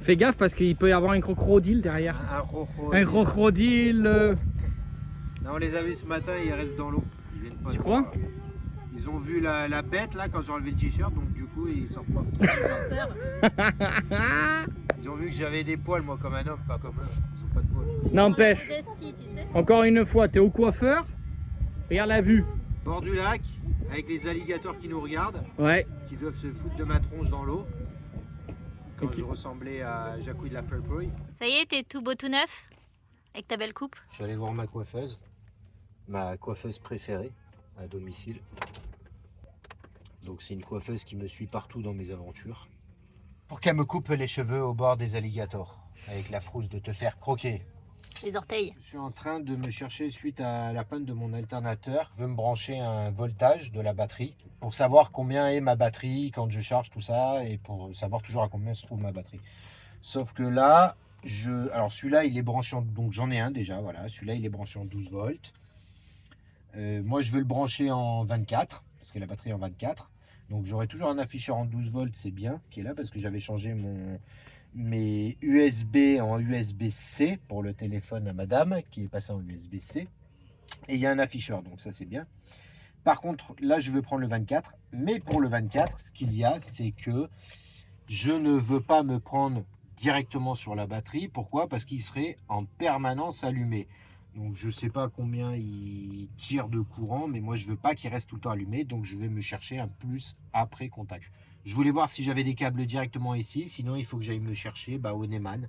Fais gaffe parce qu'il peut y avoir un crocodile derrière. Un crocodile. Un crocodile. Là, on les a vus ce matin, ils restent dans l'eau. Ils viennent pas. Tu nous crois? voir. Ils ont vu la bête là quand j'ai enlevé le t-shirt, donc du coup ils sortent pas. Ils ont vu que j'avais des poils, moi, comme un homme, pas comme eux. Ils ont pas de poils. N'empêche, Modestie, tu sais. encore une fois, t'es au coiffeur. Regarde la vue. Bord du lac, avec les alligators qui nous regardent, Ouais. qui doivent se foutre de ma tronche dans l'eau. Quand Ok. je ressemblais à Jacouille de la Fairbury. Ça y est, t'es tout beau tout neuf avec ta belle coupe. Je suis allé voir ma coiffeuse préférée à domicile. Donc c'est une coiffeuse qui me suit partout dans mes aventures. Pour qu'elle me coupe les cheveux au bord des alligators, avec la frousse de te faire croquer. Les orteils. Je suis en train de me chercher, suite à la panne de mon alternateur, je veux me brancher un voltage de la batterie pour savoir combien est ma batterie quand je charge tout ça et pour savoir toujours à combien se trouve ma batterie. Sauf que là, alors celui-là il est branché donc j'en ai un déjà, voilà, celui-là il est branché en 12 volts. Moi je veux le brancher en 24 parce que la batterie est en 24. Donc j'aurai toujours un afficheur en 12 volts, c'est bien, qui est là parce que j'avais changé mes USB en USB-C pour le téléphone à madame qui est passé en USB-C. Et il y a un afficheur, donc ça c'est bien. Par contre, là je veux prendre le 24, mais pour le 24, ce qu'il y a, c'est que je ne veux pas me prendre directement sur la batterie. Pourquoi? Parce qu'il serait en permanence allumé. Donc je ne sais pas combien il tire de courant, mais moi je ne veux pas qu'il reste tout le temps allumé, donc je vais me chercher un plus après contact. Je voulais voir si j'avais des câbles directement ici, sinon il faut que j'aille me chercher au Neyman,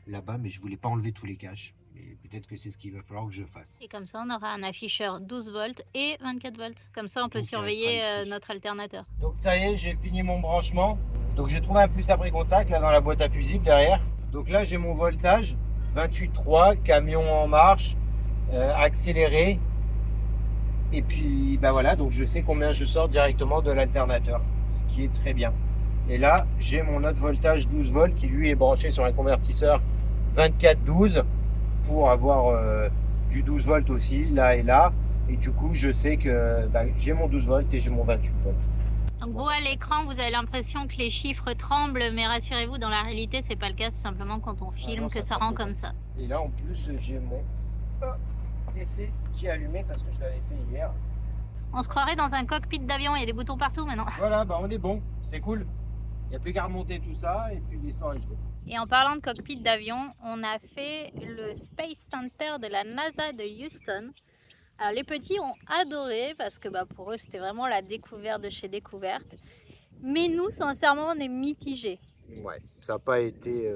là-bas, mais je ne voulais pas enlever tous les caches. Mais peut-être que c'est ce qu'il va falloir que je fasse. Et comme ça, on aura un afficheur 12 volts et 24 volts. Comme ça, on peut Donc, il surveiller restera ici. notre alternateur. Donc ça y est, j'ai fini mon branchement. Donc j'ai trouvé un plus après contact là dans la boîte à fusibles derrière. Donc là j'ai mon voltage 28.3, camion en marche, accéléré. Et puis voilà, donc je sais combien je sors directement de l'alternateur, ce qui est très bien. Et là j'ai mon autre voltage 12 volts qui lui est branché sur un convertisseur 24-12 pour avoir du 12 volts aussi là et là. Et du coup je sais que j'ai mon 12 volts et j'ai mon 28 volts. Donc vous, à l'écran, vous avez l'impression que les chiffres tremblent, mais rassurez-vous, dans la réalité, c'est pas le cas. C'est simplement quand on filme non, que ça ça rend tremble comme ça. Et là en plus j'ai mon PC qui est allumé parce que je l'avais fait hier. On se croirait dans un cockpit d'avion, il y a des boutons partout maintenant. Voilà, on est bon, c'est cool. Il n'y a plus qu'à remonter tout ça et puis l'histoire est jouée. Et en parlant de cockpit d'avion, on a fait le Space Center de la NASA de Houston. Alors les petits ont adoré parce que pour eux c'était vraiment la découverte de chez découverte. Mais nous, sincèrement, on est mitigés. Ouais, ça n'a pas été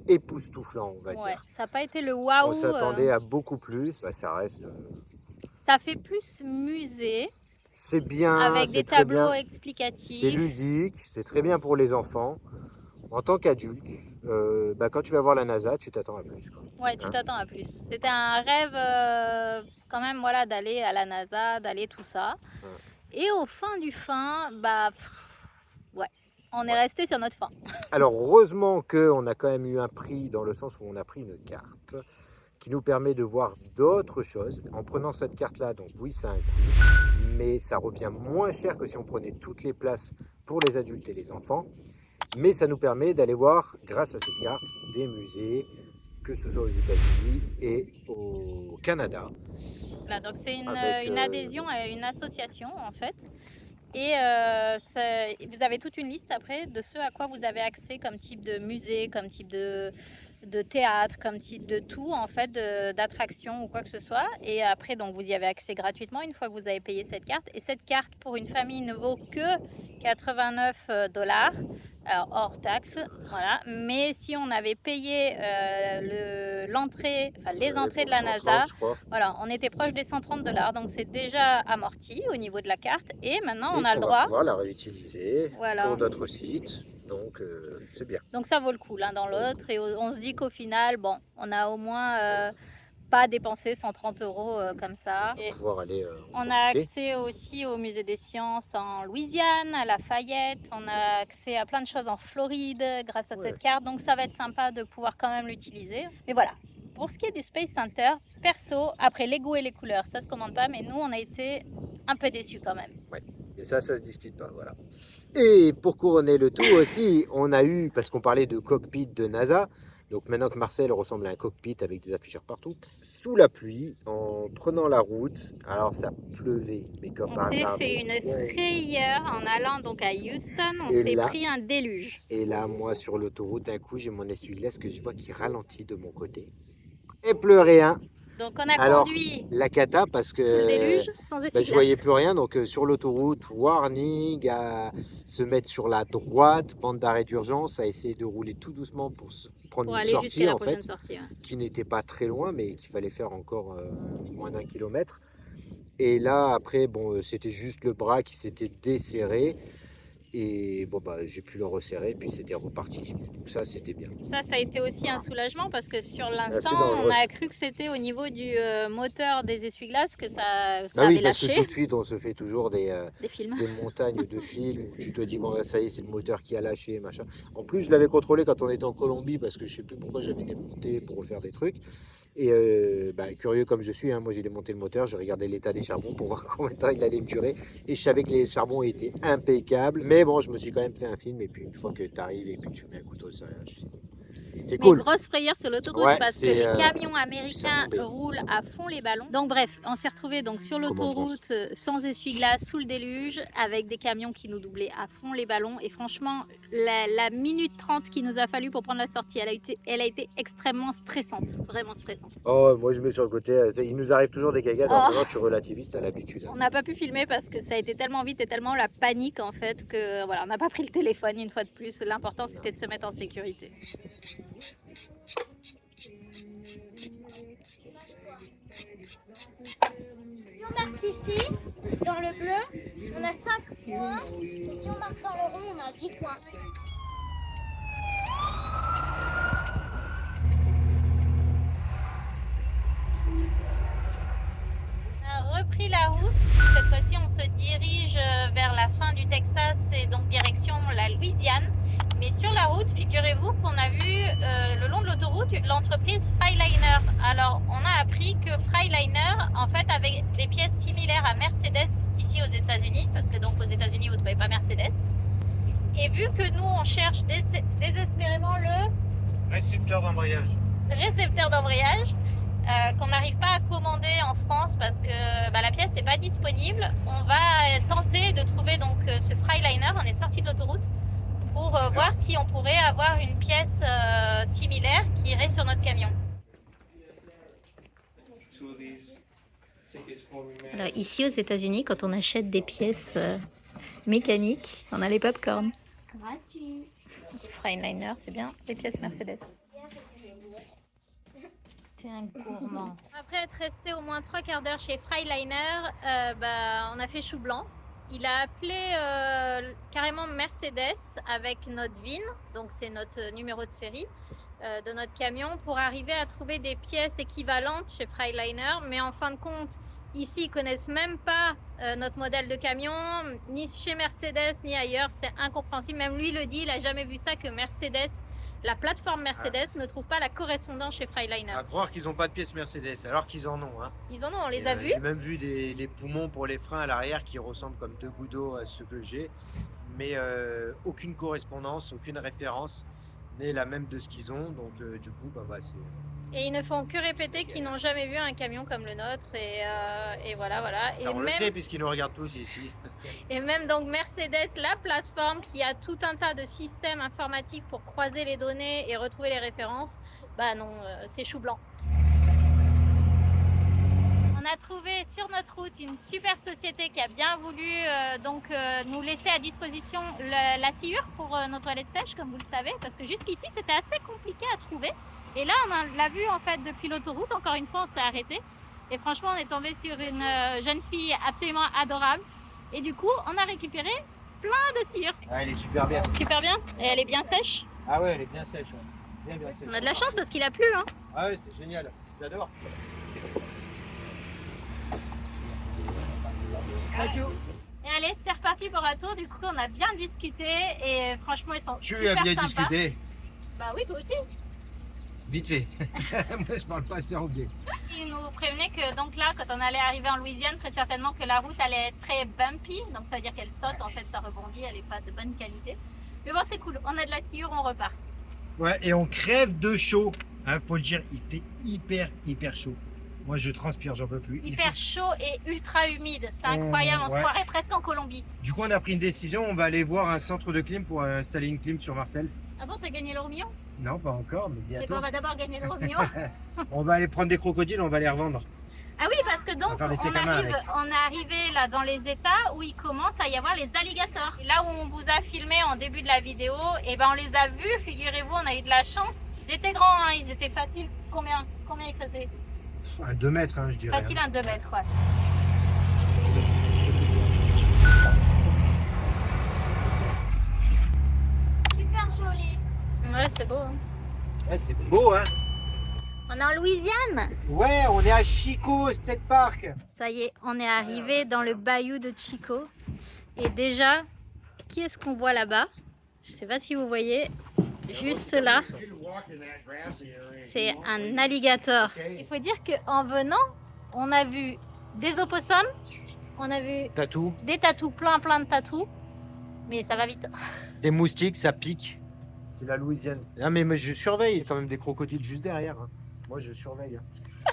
époustouflant, on va Ouais, dire. ça n'a pas été le waouh. On s'attendait à beaucoup plus. Ça reste. Ça fait plus musée C'est bien. avec c'est des très tableaux bien. explicatifs. C'est ludique, c'est très bien pour les enfants. En tant qu'adulte, quand tu vas voir la NASA, tu t'attends à plus, quoi. Ouais, tu t'attends à plus. C'était un rêve quand même, voilà, d'aller à la NASA, d'aller tout ça. Ouais. Et au fin du fin, ouais, on est resté sur notre fin. Alors heureusement qu'on a quand même eu un prix dans le sens où on a pris une carte qui nous permet de voir d'autres choses. En prenant cette carte-là, donc oui, ça a un coût, mais ça revient moins cher que si on prenait toutes les places pour les adultes et les enfants. Mais ça nous permet d'aller voir, grâce à cette carte, des musées, que ce soit aux États-Unis et au Canada. Voilà, donc c'est une Avec, adhésion à une association en fait. Et vous avez toute une liste après de ce à quoi vous avez accès comme type de musée, comme type de théâtre, comme type de tout en fait, d'attraction ou quoi que ce soit. Et après donc vous y avez accès gratuitement une fois que vous avez payé cette carte. Et cette carte pour une famille ne vaut que 89 $, alors hors taxe, voilà. Mais si on avait payé l'entrée, enfin les entrées de la 130, NASA, je crois. voilà, on était proche des 130 $, donc c'est déjà amorti au niveau de la carte. Et maintenant on Et a le on va droit. pouvoir la réutiliser Voilà. pour d'autres sites. Donc c'est bien. Donc ça vaut le coup l'un dans l'autre. Et on se dit qu'au final, bon, on a au moins pas dépensé 130 € comme ça. Et Pour pouvoir aller on a profiter. accès aussi au musée des sciences en Louisiane, à Lafayette. On a accès à plein de choses en Floride grâce à Ouais. cette carte. Donc ça va être sympa de pouvoir quand même l'utiliser. Mais voilà. Pour ce qui est du Space Center, perso, après les goûts et les couleurs, ça se commande pas. Mais nous, on a été un peu déçus quand même. Ouais. Et ça se discute pas, voilà. Et pour couronner le tout aussi, on a eu, parce qu'on parlait de cockpit de NASA, donc maintenant que Marseille ressemble à un cockpit avec des afficheurs partout, sous la pluie, en prenant la route, alors ça pleuvait, mais comme par On s'est hasard. fait une frayeur en allant donc à Houston, on Et s'est là- pris un déluge. Et là, moi, sur l'autoroute, d'un coup, j'ai mon essuie-glace que je vois qui ralentit de mon côté. Et plus rien. Donc on a Alors, conduit la cata, parce que sous le déluge sans je essuie-glace. voyais plus rien. Donc, sur l'autoroute, warning, à se mettre sur la droite, bande d'arrêt d'urgence, à essayer de rouler tout doucement pour prendre Pour une aller jusqu'à sortie, la en prochaine fait, sortie. Ouais. qui n'était pas très loin, mais qu'il fallait faire encore moins d'1 kilomètre. Et là, après, bon, c'était juste le bras qui s'était desserré. Et bon, bah, j'ai pu le resserrer, puis c'était reparti. Donc ça, c'était bien. Ça a été aussi un soulagement parce que sur l'instant, dangereux. on a cru que c'était au niveau du moteur des essuie-glaces que ça Ah oui, avait parce que lâché. tout de suite, on se fait toujours des Des films. montagnes de films où tu te dis, bon, ça y est, c'est le moteur qui a lâché, machin. En plus, je l'avais contrôlé quand on était en Colombie, parce que je sais plus pourquoi j'avais démonté pour refaire des trucs. Et curieux comme je suis, hein, moi j'ai démonté le moteur, j'ai regardé l'état des charbons pour voir combien de temps il allait me durer. Et je savais que les charbons étaient impeccables. Mais bon, je me suis quand même fait un film. Et puis une fois que tu arrives et puis tu mets un couteau de serrage, c'est Mais cool. grosse frayeur sur l'autoroute Ouais, parce que c'est, les camions ça américains tombait. roulent à fond les ballons. Donc bref, on s'est retrouvé donc sur Comme en l'autoroute sans essuie-glace, sous le déluge, avec des camions qui nous doublaient à fond les ballons. Et franchement, la minute 30 qu'il nous a fallu pour prendre la sortie, elle a été extrêmement stressante, vraiment stressante. Oh, moi je mets sur le côté, il nous arrive toujours des cagades. Oh. Alors maintenant, tu relativises, t'as l'habitude. Hein. On n'a pas pu filmer parce que ça a été tellement vite et tellement la panique en fait que voilà, on n'a pas pris le téléphone une fois de plus. L'important c'était de se mettre en sécurité. Si on marque ici, dans le bleu, on a 5 points. Et si on marque dans le rond, on a 10 points. On a repris la route. Cette fois-ci, on se dirige vers la fin du Texas et donc direction la Louisiane. Mais sur la route, figurez-vous qu'on a vu le long de l'autoroute l'entreprise Freightliner. Alors, on a appris que Freightliner, en fait, avait des pièces similaires à Mercedes ici aux États-Unis, parce que donc aux États-Unis, vous ne trouvez pas Mercedes. Et vu que nous, on cherche désespérément le Récepteur d'embrayage. récepteur d'embrayage, qu'on n'arrive pas à commander en France parce que la pièce n'est pas disponible, on va tenter de trouver donc ce Freightliner. On est sorti de l'autoroute pour voir si on pourrait avoir une pièce similaire qui irait sur notre camion. Alors ici aux États-Unis, quand on achète des pièces mécaniques, on a les popcorn. Gratuit. Freightliner, c'est bien les pièces Mercedes. T'es un gourmand. Après être resté au moins 3 quarts d'heure chez Freightliner, on a fait chou blanc. Il a appelé carrément Mercedes avec notre VIN, donc c'est notre numéro de série de notre camion, pour arriver à trouver des pièces équivalentes chez Freightliner. Mais en fin de compte, ici ils connaissent même pas notre modèle de camion, ni chez Mercedes ni ailleurs. C'est incompréhensible. Même lui le dit, il a jamais vu ça, que Mercedes, la plateforme Mercedes, ne trouve pas la correspondance chez Freightliner. À croire qu'ils n'ont pas de pièces Mercedes, alors qu'ils en ont. Hein. Ils en ont, on les a vus. J'ai même vu des poumons pour les freins à l'arrière qui ressemblent comme 2 gouttes d'eau à ceux que j'ai. Mais aucune correspondance, aucune référence n'est la même de ce qu'ils ont. Donc du coup, c'est... Et ils ne font que répéter qu'ils n'ont jamais vu un camion comme le nôtre. Et voilà. Ça, on le sait puisqu'ils nous regardent tous ici. Et même donc Mercedes, la plateforme qui a tout un tas de systèmes informatiques pour croiser les données et retrouver les références, c'est chou blanc. On a trouvé sur notre route une super société qui a bien voulu nous laisser à disposition la sciure pour nos toilettes sèches, comme vous le savez, parce que jusqu'ici c'était assez compliqué à trouver. Et là on l'a vu en fait depuis l'autoroute. Encore une fois, on s'est arrêté et franchement on est tombé sur une jeune fille absolument adorable. Et du coup on a récupéré plein de sciure. Ah, elle est super bien. Super bien. Et elle est bien sèche. Ah ouais, elle est bien sèche. Ouais. Bien sèche. On a de la chance parce qu'il a plu. Hein. Ah ouais, c'est génial. J'adore. Et allez, c'est reparti pour un tour. Du coup, on a bien discuté et franchement, ils sont super Tu as bien sympas. discuté. Bah oui, toi aussi. Vite fait. Moi, je parle pas assez anglais. Ils nous vous prévenez que donc là, quand on allait arriver en Louisiane, très certainement que la route allait être très bumpy. Donc ça veut dire qu'elle saute, en fait, ça rebondit, elle n'est pas de bonne qualité. Mais bon, c'est cool, on a de la sciure, on repart. Ouais, et on crève de chaud. Hein, faut le dire, il fait hyper chaud. Moi, je transpire, j'en peux plus. Hyper chaud et ultra humide, c'est incroyable, on se croirait presque en Colombie. Du coup, on a pris une décision, on va aller voir un centre de clim pour installer une clim sur Marcel. Ah bon, t'as gagné l'euro million? Non, pas encore, mais Et bientôt. bon, on va d'abord gagner l'euro million. On va aller prendre des crocodiles, on va les revendre. Ah oui, parce que donc On va faire des secs à main avec. on est arrivé là dans les États où il commence à y avoir les alligators. Et là où on vous a filmé en début de la vidéo, et ben on les a vus, figurez-vous, on a eu de la chance. Ils étaient grands, hein, ils étaient faciles. Combien ils faisaient? Un 2 mètres, hein, je dirais. Facile, un 2 mètres, ouais. Super joli. Ouais, c'est beau. Hein. Ouais, c'est beau, hein. On est en Louisiane. Ouais, on est à Chico State Park. Ça y est, on est arrivé dans le bayou de Chico. Et déjà, qui est-ce qu'on voit là-bas? Je sais pas si vous voyez, juste là, c'est un alligator. Il faut dire qu'en venant, on a vu des opossums, on a vu Tatou. des tatous, plein de tatous, mais ça va vite. Des moustiques, ça pique. C'est la Louisiane. Ah, mais je surveille, il y a quand même des crocodiles juste derrière. Hein. Moi, je surveille. Hein.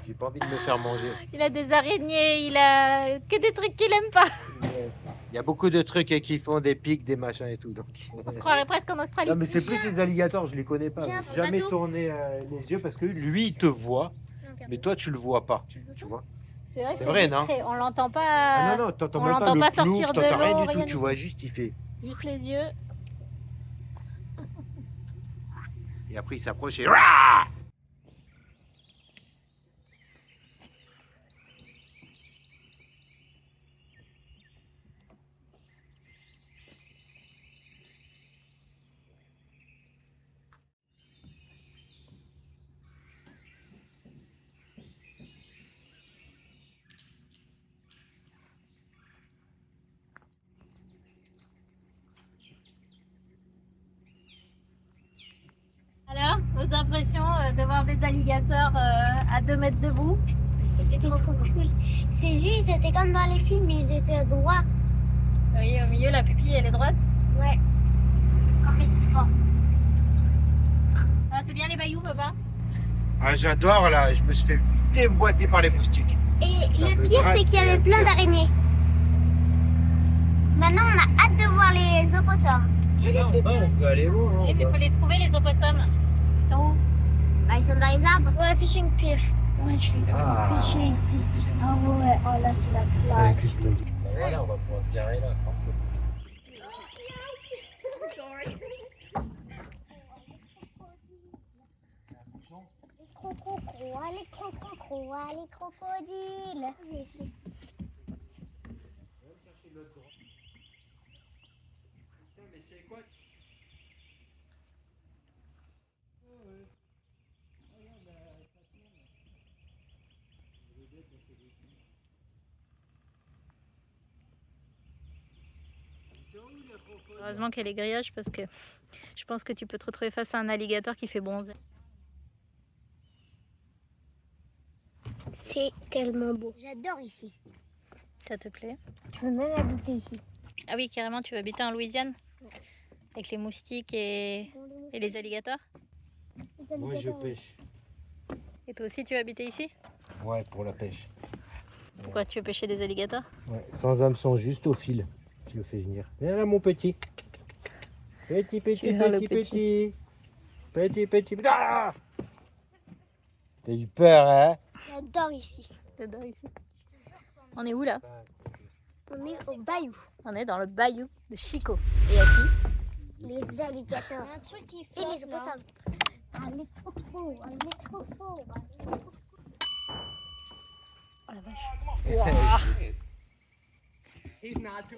J'ai pas envie de me faire manger. Il a des araignées, il a que des trucs qu'il aime pas. Il y a beaucoup de trucs qui font des pics, des machins et tout. Donc... On se croirait presque en Australie. Non, mais c'est plus les alligators, je les connais pas. J'ai un J'ai jamais bateau. tourné les yeux parce que lui, il te voit, mais toi, tu le vois pas. Tu vois? C'est vrai, c'est vrai, non? discret. On l'entend pas. Ah non, t'entends on même l'entend pas pas le plouf, sortir de t'entends rien l'eau, du tout. rien Tu du vois juste, il fait. Juste les yeux. Et après, il s'approche et. Rah! Alors, vos impressions de voir des alligators à 2 mètres de vous? C'était trop cool. Ces yeux, ils étaient comme dans les films, ils étaient droits. Oui, au milieu, la pupille, elle est droite. Ouais. Comme ils sont pas. Ah, c'est bien les bayous, papa? Ah, j'adore là, je me suis fait déboîter par les moustiques. Et Ça le peut pire, c'est qu'il y avait gratter, plein pire. d'araignées. Maintenant, on a hâte de voir les opossums. On peut aller où Et puis, il faut les trouver, les opossums. Ils sont où? Bah, ils sont dans les arbres. Ouais, fishing pier. Ouais, je suis pêcher ici. Ah ouais, oh là, c'est la place. Voilà, on va pouvoir se garer là. Les crocodiles. Je suis. Heureusement qu'il y a les grillages parce que je pense que tu peux te retrouver face à un alligator qui fait bronzer. C'est tellement beau. J'adore ici. Ça te plaît? Je veux même habiter ici. Ah oui, carrément, tu vas habiter en Louisiane? Avec les moustiques et les alligators? Moi, je pêche. Et toi aussi, tu vas habiter ici? Ouais, pour la pêche. Pourquoi tu veux pêcher des alligators? Ouais, sans hameçon, juste au fil. Je le fais venir. Viens là, mon petit. Petit, Tu veux le petit. Petit. Ah! T'as eu peur, hein? J'adore ici. T'adores ici. On est où là? On est au bayou. On est dans le bayou de Chico. Et à qui? Les alligators. Un truc qui Et les opossums. Elle est trop fort, elle est trop fort.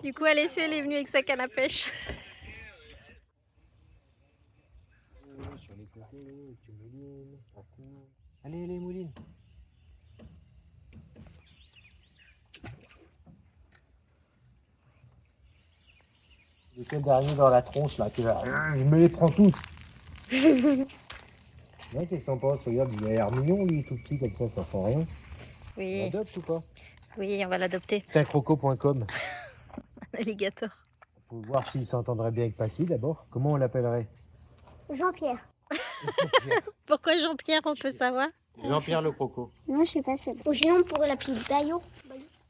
Du coup, Alessio, elle est venue avec sa canne à pêche. Sur les côtés, tu moulines. Allez, les moulines. J'ai fait le dernier dans la tronche là, je me les prends tous. Ouais, t'es sympa, regarde, il a l'air mignon lui, tout petit comme ça fait rien. On Oui, l'adopte ou pas? oui, on va l'adopter. Tincroco.com. Un alligator. Faut voir s'il s'entendrait bien avec Paki d'abord. Comment on l'appellerait? Jean-Pierre. Pourquoi Jean-Pierre, on peut savoir? Jean-Pierre le croco. Non, je sais pas. Ou sinon, on pourrait l'appeler Bayo.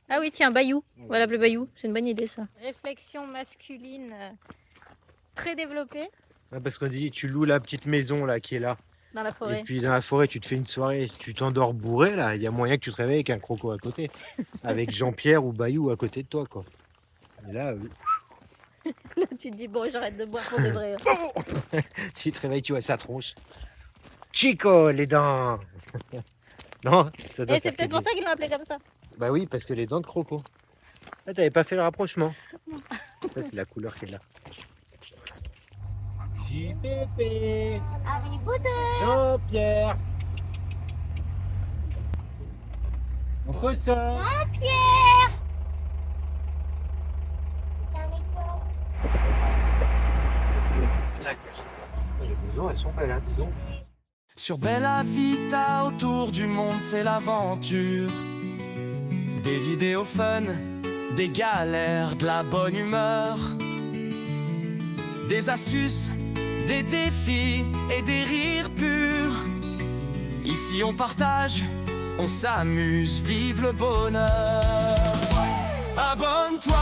Ah oui, tiens, Bayou. On va l'appeler Bayou. C'est une bonne idée, ça. Réflexion masculine très développée Ah, parce qu'on dit, tu loues la petite maison là qui est là. dans la forêt. Et puis dans la forêt, tu te fais une soirée, tu t'endors bourré là. Il y a moyen que tu te réveilles avec un croco à côté. Avec Jean-Pierre ou Bayou à côté de toi, quoi. Et là, Là, tu te dis, bon, j'arrête de boire pour de vrai. tu te réveilles, tu vois sa tronche. Chico, les dents. Non, ça doit Et c'est faire peut-être pour plaisir. ça qu'ils l'ont appelé comme ça. Bah oui, parce que les dents de croco. Ah, t'avais pas fait le rapprochement. Ça, c'est la couleur qui est là. JPP, Harry Potter. Jean-Pierre. Mon cousin. Jean-Pierre. C'est un écureuil. Les maisons, elles sont belles, hein, disons. Sur Bella Vita, autour du monde, c'est l'aventure. Des vidéos fun, des galères, de la bonne humeur. Des astuces, des défis et des rires purs. Ici on partage, on s'amuse, vive le bonheur. Abonne-toi,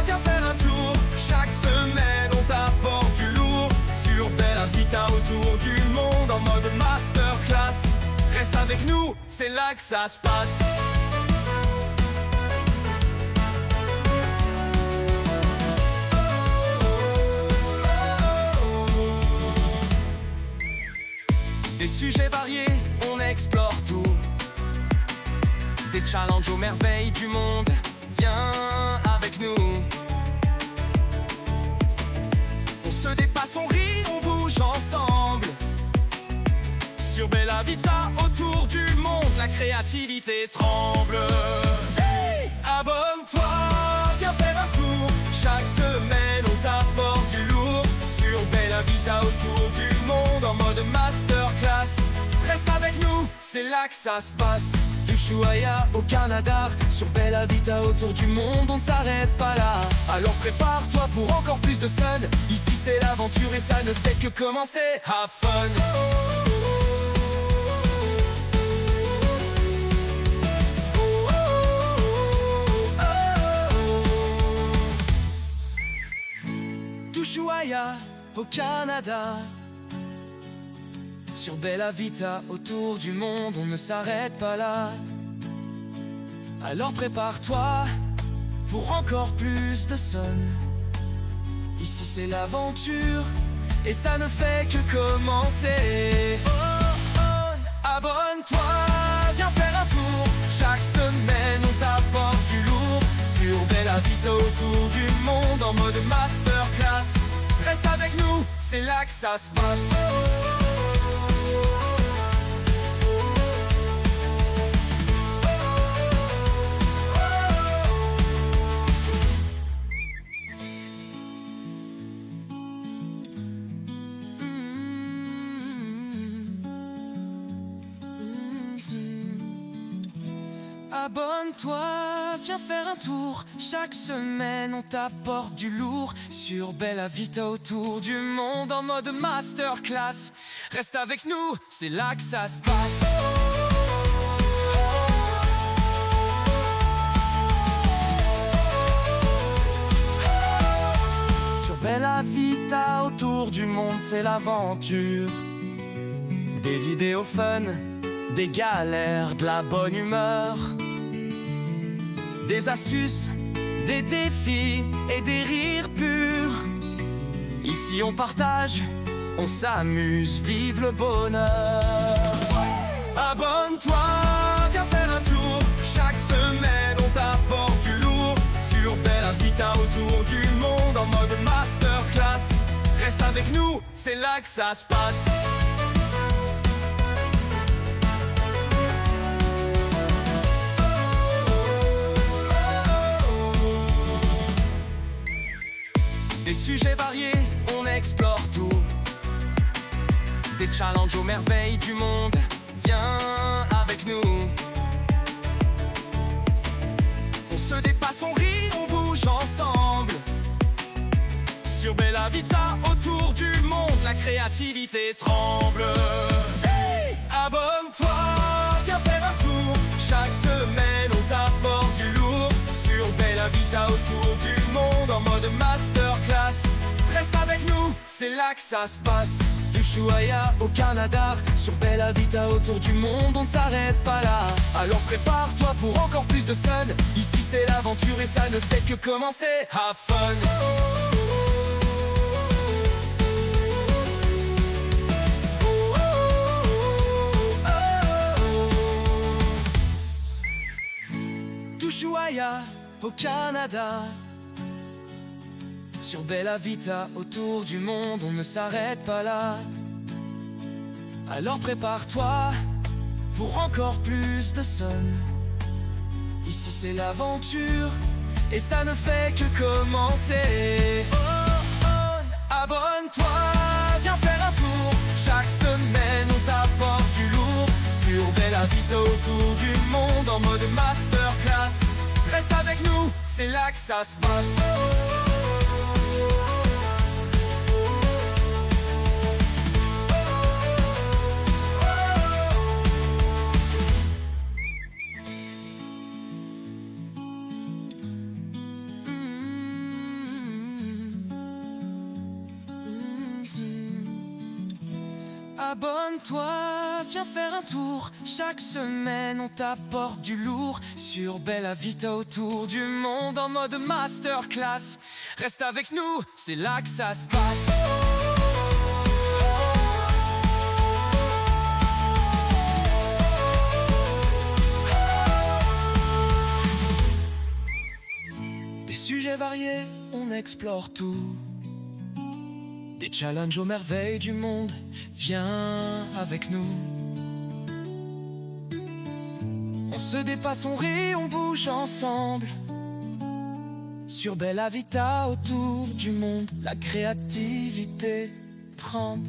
viens faire un tour. Chaque semaine on t'apporte du lourd. Sur Bella Vita, autour du monde en mode masterclass. Reste avec nous, c'est là que ça se passe. Des sujets variés, on explore tout. Des challenges aux merveilles du monde, viens avec nous. On se dépasse, on rit, on bouge ensemble. Sur Bella Vita, autour du monde, la créativité tremble. Hey, abonne-toi, viens faire un tour. Chaque semaine, on t'apporte du lourd. Sur Bella Vita, autour du monde, en mode masterclass. Reste avec nous, c'est là que ça se passe. D'Ushuaïa au Canada, sur Bella Vita, autour du monde, on ne s'arrête pas là. Alors prépare-toi pour encore plus de sun. Ici c'est l'aventure et ça ne fait que commencer. Have fun. D'Ushuaïa au Canada, sur Bella Vita, autour du monde, on ne s'arrête pas là. Alors prépare-toi pour encore plus de sun. Ici c'est l'aventure et ça ne fait que commencer. Abonne-toi, viens faire un tour. Chaque semaine on t'apporte du lourd. Sur Bella Vita, autour du monde en mode masterclass. Reste avec nous, c'est là que ça se passe. Abonne-toi, viens faire un tour. Chaque semaine on t'apporte du lourd. Sur Bella Vita, autour du monde en mode masterclass. Reste avec nous, c'est là que ça se passe. Sur Bella Vita, autour du monde, c'est l'aventure. Des vidéos fun, des galères, de la bonne humeur. Des astuces, des défis et des rires purs. Ici on partage, on s'amuse, vive le bonheur. Abonne-toi, viens faire un tour. Chaque semaine on t'apporte du lourd. Sur Bella Vita, autour du monde en mode masterclass. Reste avec nous, c'est là que ça se passe. Des sujets variés, on explore tout. Des challenges aux merveilles du monde, viens avec nous. Bella Vita, autour du monde, la créativité tremble. Hey, abonne-toi, viens faire un tour. Chaque semaine on t'apporte du lourd sur Bella Vita, autour du monde en mode masterclass. Reste avec nous, c'est là que ça se passe. D'Ushuaïa au Canada, sur Bella Vita, autour du monde, on ne s'arrête pas là. Alors prépare-toi pour encore plus de sun. Ici c'est l'aventure et ça ne fait que commencer. Have fun. D'Ushuaïa au Canada, sur Bella Vita, autour du monde, on ne s'arrête pas là. Alors prépare-toi pour encore plus de sun. Ici c'est l'aventure et ça ne fait que commencer. Abonne-toi, viens faire un tour. Chaque semaine on t'apporte du lourd sur Bella Vita, autour du monde en mode masterclass. Reste avec nous, c'est là que ça se passe. Abonne-toi, viens faire un tour. Chaque semaine on t'apporte du lourd sur Bella Vita, autour du monde en mode masterclass. Reste avec nous, c'est là que ça se passe. Des sujets variés, on explore tout. Des challenges aux merveilles du monde, viens avec nous. On se dépasse, on rit, on bouge ensemble. Sur Bella Vita, autour du monde, la créativité tremble.